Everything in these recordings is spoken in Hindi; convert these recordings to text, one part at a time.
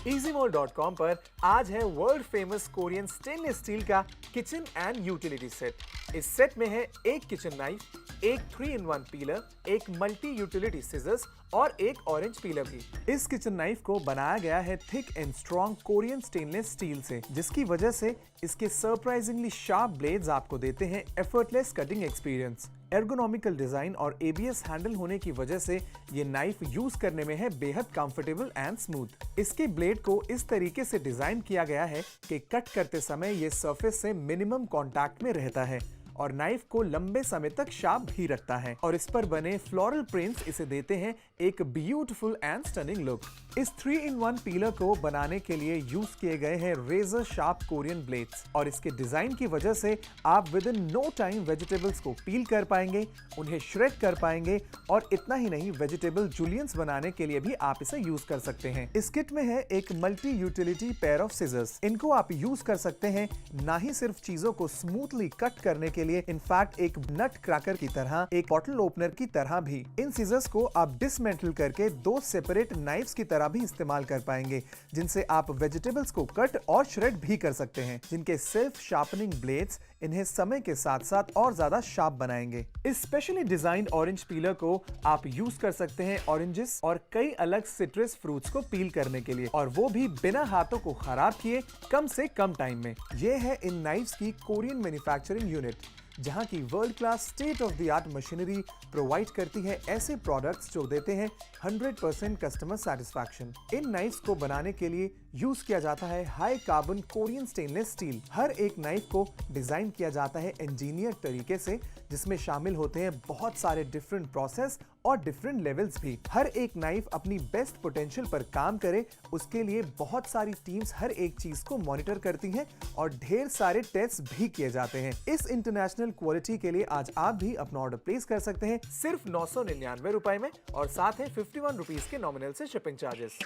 EasyMall.com पर आज है world famous Korean stainless steel का किचन एंड यूटिलिटी सेट। इस सेट में है एक किचन नाइफ, एक 3-in-1 पीलर, एक मल्टी यूटिलिटी सिजर्स और एक ऑरेंज पीलर भी। इस किचन नाइफ को बनाया गया है thick and strong Korean stainless steel से, जिसकी वजह से इसके सरप्राइजिंगली शार्प ब्लेड्स आपको देते हैं एफर्टलेस कटिंग एक्सपीरियंस। एर्गोनॉमिकल डिजाइन और ABS हैंडल होने की वजह से ये नाइफ यूज करने में है बेहद कंफर्टेबल एंड स्मूथ। इसके ब्लेड को इस तरीके से डिजाइन किया गया है कि कट करते समय ये सरफेस से मिनिमम कांटेक्ट में रहता है और नाइफ को लंबे समय तक शार्प भी रखता है। और इस पर बने फ्लोरल प्रिंट्स इसे देते हैं एक ब्यूटीफुल एंड स्टनिंग लुक। इस 3-in-1 पीलर को बनाने के लिए यूज किए गए हैं रेजर शार्प कोरियन ब्लेड्स और इसके डिजाइन की वजह से आप within no time vegetables को पील कर पाएंगे, उन्हें श्रेड कर पाएंगे और इतना ही नहीं, वेजिटेबल जूलियंस बनाने के लिए भी आप इसे यूज कर सकते हैं। इस किट में है एक multi utility pair of scissors. इनको आप यूज कर सकते हैं ना ही सिर्फ चीजों को स्मूथली कट करने के लिए, इनफैक्ट एक नट क्रैकर की तरह, एक बॉटल ओपनर की तरह भी। इन सीजर्स को आप डिसमेंटल करके 2 सेपरेट नाइफ्स की तरह भी इस्तेमाल कर पाएंगे, जिनसे आप वेजिटेबल्स को कट और श्रेड भी कर सकते हैं, जिनके सेल्फ शार्पनिंग ब्लेड्स इन्हें समय के साथ साथ और ज्यादा शार्प बनाएंगे। इस स्पेशली डिजाइंड ऑरेंज पीलर को आप यूज कर सकते हैं ऑरेंजेस और कई अलग सिट्रस फ्रूट्स को पील करने के लिए, और वो भी बिना हाथों को खराब किए कम से कम टाइम में। ये है इन नाइफ्स की कोरियन मैन्युफैक्चरिंग यूनिट, जहां की world class state of the art machinery provide करती है ऐसे प्रोडक्ट्स जो देते हैं 100% कस्टमर सेटिस्फैक्शन। इन नाइफ्स को बनाने के लिए यूज किया जाता है high carbon Korean stainless steel. हर एक नाइफ को डिजाइन किया जाता है इंजीनियर तरीके से, जिसमें शामिल होते हैं बहुत सारे डिफरेंट प्रोसेस और डिफरेंट लेवल्स भी। हर एक नाइफ अपनी बेस्ट पोटेंशियल पर काम करे, उसके लिए बहुत सारी टीम्स हर एक चीज को मॉनिटर करती हैं और ढेर सारे टेस्ट भी किए जाते हैं। इस इंटरनेशनल क्वालिटी के लिए आज आप भी अपना ऑर्डर प्लेस कर सकते हैं सिर्फ 999 रुपए में, और साथ है 51 रुपीज के नॉमिनल से शिपिंग चार्जेस।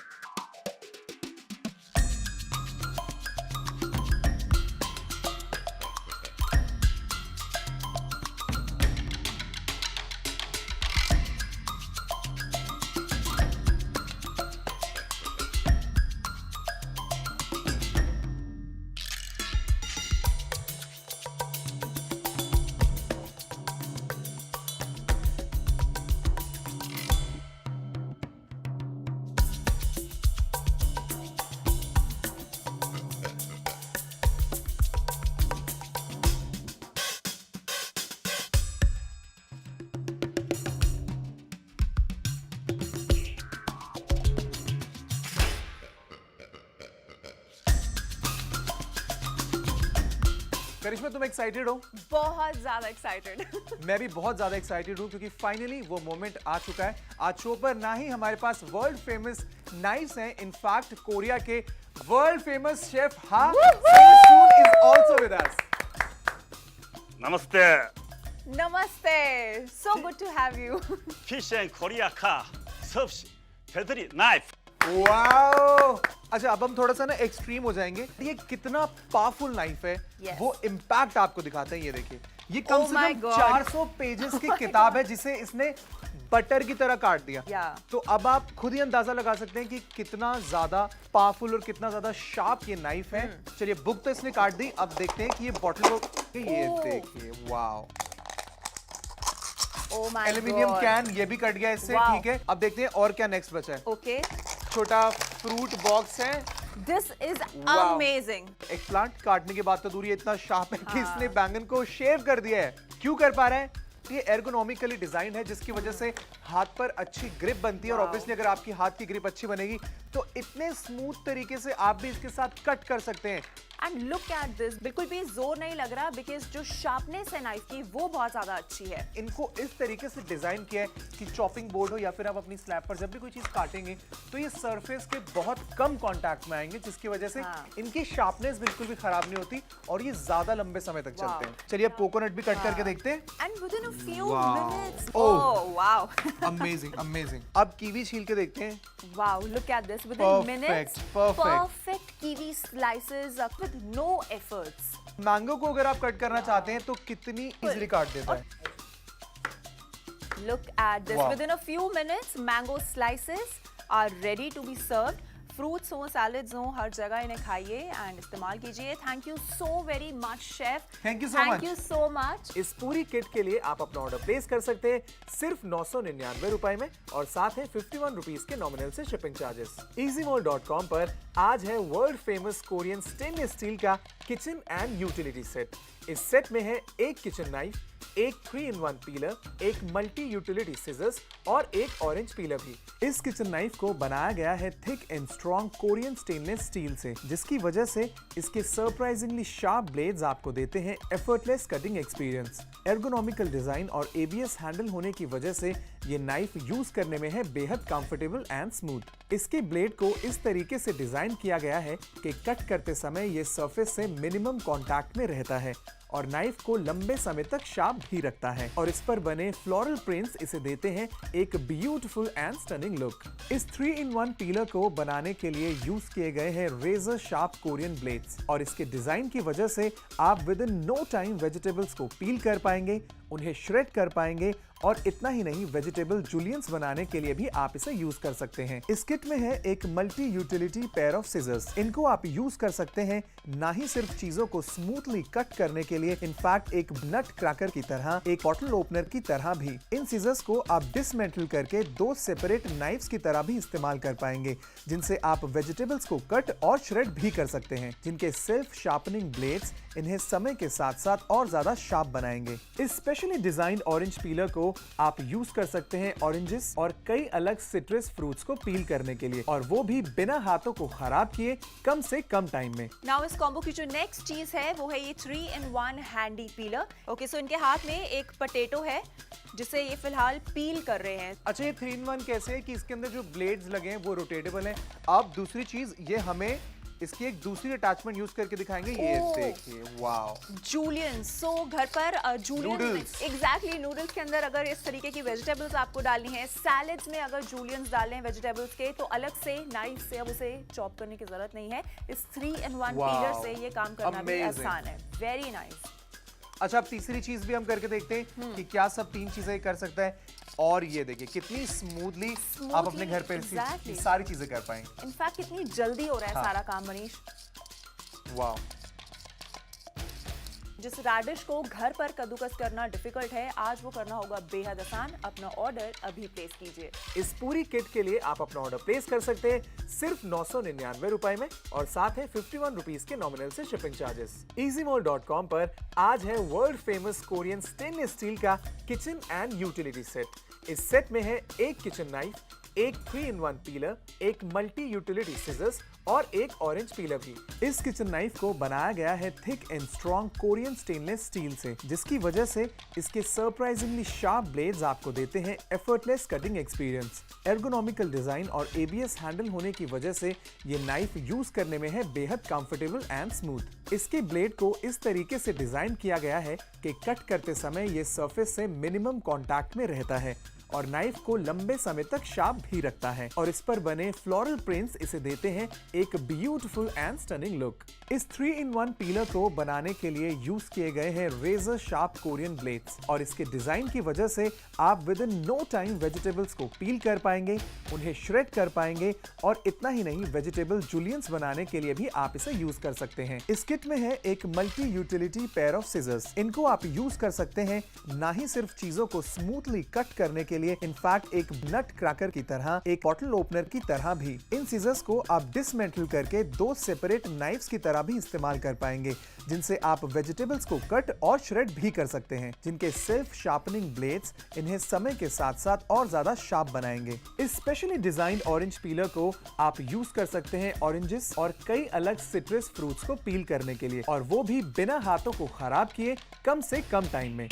करिश्मा, तुम एक्साइटेड हो? बहुत ज्यादा एक्साइटेड। मैं भी बहुत ज्यादा एक्साइटेड हूँ, क्योंकि फाइनली वो मोमेंट आ चुका है। आज शो पर ना ही हमारे पास वर्ल्ड फेमस नाइफ्स हैं, इनफैक्ट कोरिया के world famous chef Ha Selsoon is also with us. नमस्ते। नमस्ते, so good to have you. Fish and Korea का सबसे बेहतरीन नाइफ। वाओ! अच्छा, अब हम थोड़ा सा ना एक्सट्रीम हो जाएंगे। ये कितना पावरफुल नाइफ है, Yes. वो इम्पैक्ट आपको दिखाते हैं। ये देखिए, ये कम Oh से my कम God. 400 पेजेस की किताब है, जिसे इसने बटर की तरह काट दिया। Yeah. तो अब आप खुद ही अंदाजा लगा सकते हैं कि कितना ज्यादा पावरफुल और कितना ज्यादा शार्प ये नाइफ है। चलिए, बुक तो इसने काट दी, अब देखते हैं कि ये बॉटल को, ये Oh. देखिए, wow! Oh my aluminium God. Can ये भी कट गया इससे। Wow. ठीक है, अब देखते हैं और क्या नेक्स्ट बचा है। Okay, छोटा फ्रूट बॉक्स है। this is Wow. amazing. एक प्लांट काटने के बाद तो दूर, ये इतना शार्प है कि हाँ। इसने बैंगन को शेव कर दिया है। क्यों कर पा रहा है? ये एर्गोनॉमिकली डिजाइन है, जिसकी वजह से हाथ पर अच्छी ग्रिप बनती है, और Wow. ऑब्वियसली अगर आपकी हाथ की ग्रिप अच्छी बनेगी तो इतने स्मूथ तरीके से आप भी इसके साथ कट कर सकते हैं। एंड लुक एट दिस, बिल्कुल भी जोर नहीं लग रहा, बिकॉज जो शार्पनेस है नाइफ की वो बहुत ज्यादा अच्छी है। इनको इस तरीके से डिजाइन किया है कि चॉपिंग बोर्ड हो या फिर आप अपनी स्लैब पर जब भी कोई चीज काटेंगे तो ये सरफेस के बहुत कम कांटेक्ट में आएंगे, जिसकी वजह से हाँ। इनकी शार्पनेस बिल्कुल भी खराब नहीं होती और ये ज्यादा लंबे समय तक चलते हैं। Wow. चलिए, अब कोकोनट भी कट करके देखते हैं। And within a few Wow. Minutes, Oh. Oh wow, amazing, amazing. अब कीवी छील के देखते हैं। Wow, look at this, within Perfect, minutes, perfect. Perfect kiwi slices with no efforts. Mango को अगर आप कट करना चाहते हैं तो कितनी इजीली काट देता है। Look at this. Wow. Within a few minutes, mango slices are ready to be served. Fruits हो, सैलड्स हो, हर जगह इन्हें खाइए एंड इस्तेमाल कीजिए। Thank you so very much chef. Thank you so thank much. You so much. इस पूरी किट के लिए आप अपना ऑर्डर प्लेस कर सकते हैं सिर्फ 999 रुपए में और साथ है 51 रुपीज के नॉमिनल से शिपिंग चार्जेस। easymall.com पर आज है world famous Korean stainless steel का किचन एंड यूटिलिटी सेट। इस सेट में है एक किचन नाइफ, एक 3-in-1 पीलर, एक मल्टी यूटिलिटी सिजर्स और एक ऑरेंज पीलर भी। इस किचन नाइफ को बनाया गया है thick and strong Korean stainless steel से, जिसकी वजह से इसके सरप्राइजिंगली शार्प ब्लेड्स आपको देते हैं एफर्टलेस कटिंग एक्सपीरियंस। एर्गोनॉमिकल डिजाइन और ABS हैंडल होने की वजह से ये नाइफ यूज करने में है बेहद कंफर्टेबल एंड स्मूथ। इसके ब्लेड को इस तरीके से डिजाइन किया गया है कि कट करते समय ये सरफेस से मिनिमम कांटेक्ट में रहता है और नाइफ को लंबे समय तक शार्प भी रखता है और इस पर बने फ्लोरल प्रिंट्स इसे देते हैं एक ब्यूटीफुल एंड स्टनिंग लुक। इस 3-in-1 पीलर को बनाने के लिए यूज किए गए हैं रेजर शार्प कोरियन ब्लेड्स और इसके डिजाइन की वजह से आप within no time vegetables को पील कर पाएंगे, उन्हें श्रेड कर पाएंगे और इतना ही नहीं वेजिटेबल जूलियंस बनाने के लिए भी आप इसे यूज कर सकते हैं। इस किट में है एक multi utility pair of scissors. इनको आप यूज कर सकते हैं ना ही सिर्फ चीजों को स्मूथली कट करने के लिए, इनफैक्ट एक नट क्रैकर की तरह, एक बॉटल ओपनर की तरह भी। इन सिजर्स को आप डिसमेंटल करके 2 सेपरेट नाइफ्स की तरह भी इस्तेमाल कर पाएंगे, जिनसे आप वेजिटेबल्स को कट और श्रेड भी कर सकते हैं, जिनके सेल्फ शार्पनिंग ब्लेड्स इन्हें समय के साथ साथ और ज्यादा शार्प बनाएंगे। इस स्पेशली डिजाइंड ऑरेंज पीलर को आप यूज कर सकते हैं ऑरेंजेस और कई अलग सिट्रस फ्रूट्स को पील करने के लिए, और वो भी बिना हाथों को खराब किए कम से कम टाइम में। नाउ इस कॉम्बो की जो नेक्स्ट चीज है वो है ये 3-in-1 हैंडी पीलर। ओके, सो इनके हाथ में एक पोटैटो है जिसे ये फिलहाल पील कर रहे हैं। अच्छा, ये 3-in-1 कैसे है कि इसके अंदर जो ब्लेड्स लगे हैं वो रोटेटेबल हैं। अब दूसरी चीज, ये हमें इसकी एक दूसरी अटैचमेंट यूज करके दिखाएंगे। ये ओह। देखिए, वाओ, जूलियन। सो घर पर जूलियन Noodles. एग्जैक्टली नूडल्स के अंदर अगर इस तरीके की वेजिटेबल्स आपको डालनी है, सैलेड्स में अगर जूलियंस डालने हैं वेजिटेबल्स के, तो अलग से नाइफ से अब उसे चॉप करने की जरूरत नहीं है। इस 3-in-1 Wow. पीलर से ये काम करना भी Amazing. आसान है। Very nice. अच्छा, अब तीसरी चीज भी हम करके देखते हैं कि क्या सब 3 चीजें कर सकता है। और ये देखिए कितनी स्मूथली आप अपने घर पे exactly. सारी चीजें कर पाएंगे। इनफैक्ट कितनी जल्दी हो रहा है हाँ। सारा काम मनीष। वाओ, जिस रैडिश को घर पर कद्दूकस करना डिफिकल्ट है, आज वो करना होगा बेहद आसान। अपना ऑर्डर अभी प्लेस कीजिए। इस पूरी किट के लिए आप अपना ऑर्डर प्लेस कर सकते हैं सिर्फ 999 रुपए में और साथ है 51 रुपीज के नॉमिनल से शिपिंग चार्जेस। easymall.com पर आज है world famous Korean stainless steel का किचन एंड यूटिलिटी सेट। इस सेट में है एक किचन नाइफ, एक 3-in-1 पीलर, एक मल्टी यूटिलिटी सिजर्स और एक ऑरेंज पीलर भी। इस किचन नाइफ को बनाया गया है thick and strong Korean stainless steel से, जिसकी वजह से इसके सरप्राइजिंगली शार्प ब्लेड्स आपको देते हैं एफर्टलेस कटिंग एक्सपीरियंस। एर्गोनॉमिकल डिजाइन और ABS हैंडल होने की वजह से ये नाइफ यूज करने में है बेहद कंफर्टेबल एंड स्मूथ। इसके ब्लेड को इस तरीके से डिजाइन किया गया है कि कट करते समय ये सरफेस से मिनिमम कांटेक्ट में रहता है और नाइफ को लंबे समय तक शार्प भी रखता है और इस पर बने फ्लोरल प्रिंट्स इसे देते हैं एक ब्यूटीफुल एंड स्टनिंग लुक। इस 3-in-1 पीलर को बनाने के लिए यूज किए गए हैं रेजर शार्प कोरियन ब्लेड्स और इसके डिजाइन की वजह से आप within no time vegetables को पील कर पाएंगे, उन्हें श्रेड कर पाएंगे और इतना ही नहीं वेजिटेबल जूलियंस बनाने के लिए भी आप इसे यूज कर सकते हैं। इस किट में है एक multi utility pair of scissors. इनको आप यूज कर सकते हैं ना ही सिर्फ चीजों को स्मूथली कट करने के लिए, इनफैक्ट एक नट क्रैकर की तरह, एक बॉटल ओपनर की तरह भी। इन सीजर्स को आप डिसमेंटल करके 2 सेपरेट नाइफ्स की तरह भी इस्तेमाल कर पाएंगे, जिनसे आप वेजिटेबल्स को कट और श्रेड भी कर सकते हैं, जिनके सेल्फ शार्पनिंग ब्लेड्स इन्हें समय के साथ साथ और ज्यादा शार्प बनाएंगे। इस स्पेशली डिजाइंड ऑरेंज पीलर को आप यूज कर सकते हैं ऑरेंजेस और कई अलग सिट्रस फ्रूट्स को पील करने के लिए, और वो भी बिना हाथों को खराब किए कम से कम टाइम में।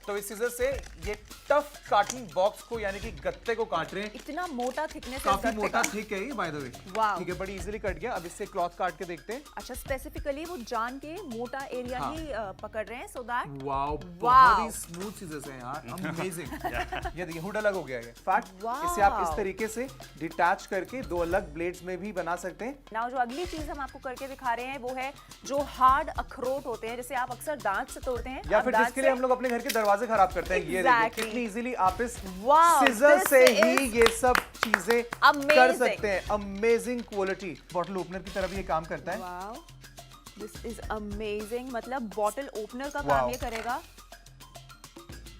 तो इस सीजर से ये टफ काटिंग बॉक्स को यानी कि गत्ते को काट रहे हैं। इतना मोटा थिकनेस काफी मोटा थिक है ये बाय द वे। वाह। ठीक है, बड़ी इजीली कट गया। अब इससे क्लॉथ काट के देखते हैं। अच्छा, स्पेसिफिकली वो जान के मोटा एरिया हाँ। ही पकड़ रहे हैं सो दैट वाओ, Wow. बहुत ही स्मूथ सीजर्स हैं यार, अमेजिंग। ये देखिए हुड अलग हो गया है। Fact Wow. इसे आप इस तरीके से डिटैच करके दो अलग ब्लेड्स में भी बना सकते हैं। नाउ जो अगली चीज हम आपको करके दिखा रहे हैं वो है जो हार्ड अखरोट होते हैं, जैसे आप अक्सर दांत से तोड़ते हैं या आप फिर दांत जिसके लिए से- हम लोग अपने घर के दरवाजे खराब करते हैं। ये देखिए Exactly. कितनी इजीली आप इस Wow, सीजर this से ही is ये सब चीजें कर amazing. सकते हैं। Amazing quality. बॉटल ओपनर की तरह भी ये काम करता है। Wow, this is amazing. मतलब बॉटल ओपनर का Wow. काम ये करेगा।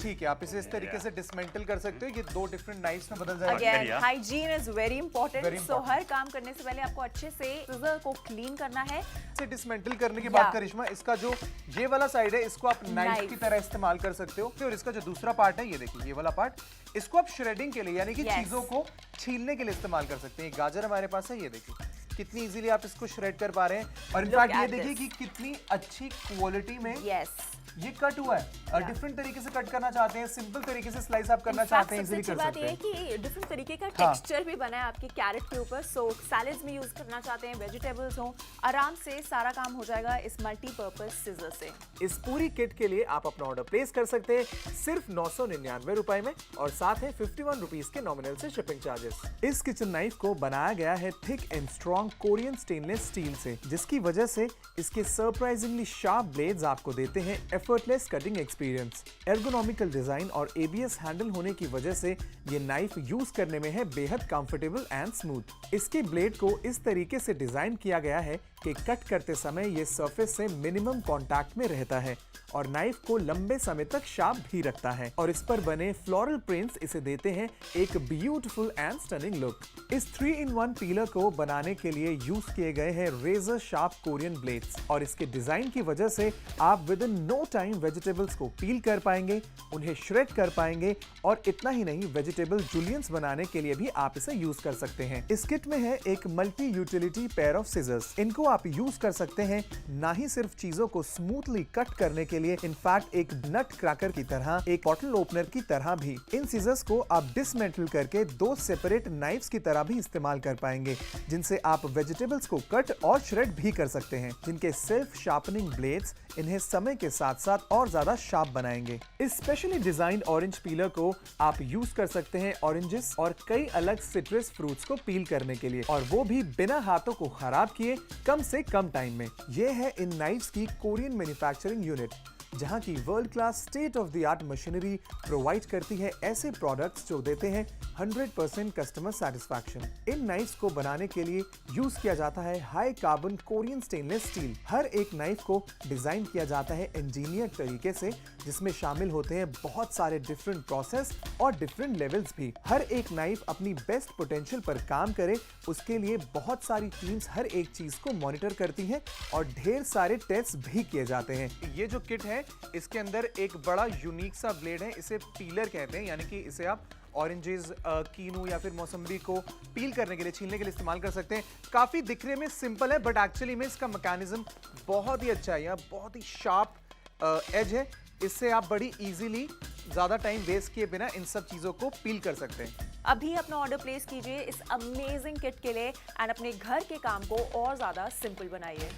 ठीक है, आप इसे इस तरीके से डिसमेंटल कर सकते हो। ये दो डिफरेंट नाइफ्स में बदल जाएगा। अगेन बढ़िया। Hygiene is very important, Very so important. हर काम करने से पहले आपको अच्छे से सीजर को क्लीन करना है। इसे डिसमेंटल करने के Yeah. बाद करिश्मा, इसका जो ये वाला साइड है इसको आप नाइफ Knife. की तरह इस्तेमाल कर सकते हो। और इसका जो दूसरा पार्ट है, ये देखिए ये वाला पार्ट, इसको आप श्रेडिंग के लिए यानी कि Yes. चीजों को छीलने के लिए इस्तेमाल कर सकते हैं। एक गाजर हमारे पास है, ये देखिए कितनी इजीली आप इसको श्रेड कर पा रहे हैं। और Look इनफैक्ट ये at देखिए this. कि कितनी अच्छी क्वालिटी में यस, ये कट हुआ है। Yeah. डिफरेंट तरीके से कट करना चाहते हैं, सिंपल तरीके से स्लाइस आप करना चाहते हैं, सबसे इजीली अच्छी कर बात सकते ये है हैं। कि डिफरेंट तरीके का हाँ। टेक्सचर भी बना है आपके कैरेट के ऊपर। सो सैलेड्स में यूज करना चाहते हैं, वेजिटेबल्स हो, आराम से सारा काम हो जाएगा इस मल्टीपर्पज सीजर से। इस पूरी किट के लिए आप अपना ऑर्डर प्लेस कर सकते हैं सिर्फ 999 रुपए में, और साथ है 51 रुपीज के नॉमिनल से शिपिंग चार्जेस। इस किचन नाइफ को बनाया गया है thick and strong Korean stainless steel से, जिसकी वजह से इसके सरप्राइजिंगली शार्प ब्लेड्स आपको देते हैं एफर्टलेस कटिंग एक्सपीरियंस। एर्गोनॉमिकल डिजाइन और ABS हैंडल होने की वजह से ये नाइफ यूज करने में है बेहद कंफर्टेबल एंड स्मूथ। इसके ब्लेड को इस तरीके से डिजाइन किया गया है कि कट करते समय ये सरफेस से मिनिमम कांटेक्ट में रहता है और नाइफ को लंबे समय तक शार्प भी रखता है। और इस पर बने फ्लोरल प्रिंट्स इसे देते हैं एक ब्यूटीफुल एंड स्टनिंग लुक। इस 3-in-1 पीलर को बनाने के लिए यूज किए गए हैं रेजर शार्प कोरियन ब्लेड्स, और इसके डिजाइन की वजह से आप within no time vegetables को पील कर पाएंगे, उन्हें श्रेड कर पाएंगे, और इतना ही नहीं वेजिटेबल जूलियंस बनाने के लिए भी आप इसे यूज कर सकते हैं। इस किट में है एक multi utility pair of scissors. इनको आप यूज कर सकते हैं ना ही सिर्फ चीजों को स्मूथली कट करने के लिए, इनफैक्ट एक नट क्रैकर की तरह, एक बॉटल ओपनर की तरह भी। इन सीजर्स को आप डिसमेंटल करके दो सेपरेट नाइफ्स की तरह भी इस्तेमाल कर पाएंगे, जिनसे आप वेजिटेबल्स को कट और श्रेड भी कर सकते हैं, जिनके सेल्फ शार्पनिंग ब्लेड्स इन्हें समय के साथ साथ और ज्यादा शार्प बनाएंगे। इस स्पेशली डिजाइंड ऑरेंज पीलर को आप यूज कर सकते हैं ऑरेंजेस और कई अलग सिट्रस फ्रूट्स को पील करने के लिए, और वो भी बिना हाथों को खराब किए कम से कम टाइम में। ये है इन नाइफ्स की कोरियन मैन्युफैक्चरिंग यूनिट, जहां की world class state of the art machinery provide करती है ऐसे प्रोडक्ट्स जो देते हैं 100% कस्टमर सेटिस्फैक्शन। इन नाइफ्स को बनाने के लिए यूज किया जाता है high carbon Korean stainless steel. हर एक नाइफ को डिजाइन किया जाता है इंजीनियर तरीके से, जिसमें शामिल होते हैं बहुत सारे डिफरेंट प्रोसेस और डिफरेंट लेवल्स भी। हर एक नाइफ अपनी बेस्ट पोटेंशियल पर काम करे, उसके लिए बहुत सारी टीम्स हर एक चीज को मॉनिटर करती हैं और ढेर सारे टेस्ट भी किए जाते हैं। ये जो किट है इसके अंदर एक बड़ा यूनिक सा ब्लेड है, इसे पीलर कहते हैं, यानी कि इसे आप ऑरेंजेस, कीनू या फिर मौसम्बी को पील करने के लिए, छीलने के लिए इस्तेमाल कर सकते हैं। काफी दिखने में सिंपल है बट एक्चुअली में इसका मैकेनिज्म बहुत ही अच्छा है। यह बहुत ही शार्प एज है, इससे आप बड़ी इजीली ज्यादा टाइम वेस्ट किए बिना इन सब चीजों को पील कर सकते हैं। अभी अपना ऑर्डर प्लेस कीजिए इस अमेजिंग किट के लिए एंड अपने घर के काम को और ज्यादा सिंपल बनाइए।